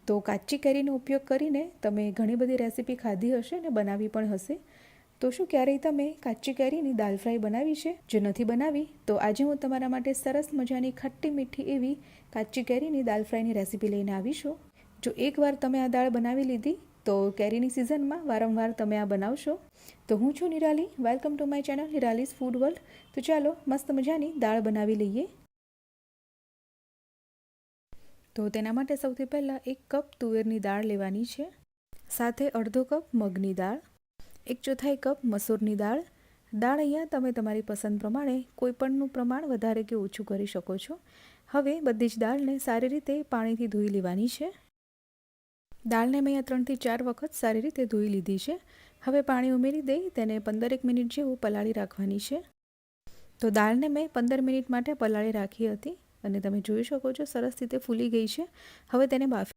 તો કાચી કેરીનો ઉપયોગ કરીને તમે ઘણી બધી રેસીપી ખાધી હશે અને બનાવી પણ હશે. તો શું ક્યારેય તમે કાચી કેરીની દાલ ફ્રાય બનાવી છે? જો નથી બનાવી તો આજે હું તમારા માટે સરસ મજાની ખટ્ટી મીઠી એવી કાચી કેરીની દાલ ફ્રાયની રેસીપી લઈને આવી છું. જો એકવાર તમે આ દાળ બનાવી લીધી તો કેરીની સિઝનમાં વારંવાર તમે આ બનાવશો. તો હું છું Nirali, welcome to my channel Nirali's food world. તો ચાલો મસ્ત મજાની દાળ બનાવી લઈએ. તો તેના માટે સૌથી પહેલાં 1 કપ તુવેરની દાળ લેવાની છે, સાથે અડધો કપ મગની દાળ, 1/4 કપ મસૂરની દાળ. દાળ અહીંયા તમે તમારી પસંદ પ્રમાણે કોઈપણનું પ્રમાણ વધારે કે ઓછું કરી શકો છો. હવે બધી જ દાળને સારી રીતે પાણીથી ધોઈ લેવાની છે. દાળને મેં અહીંયા 3 થી 4 વખત સારી રીતે ધોઈ લીધી છે. હવે પાણી ઉમેરી દઈ તેને 15 મિનિટ જેવું પલાળી રાખવાની છે. તો દાળને મેં 15 મિનિટ માટે પલાળી રાખી હતી અને તમે જોઈ શકો છો સરસ રીતે ફૂલી ગઈ છે. હવે તેને બાફી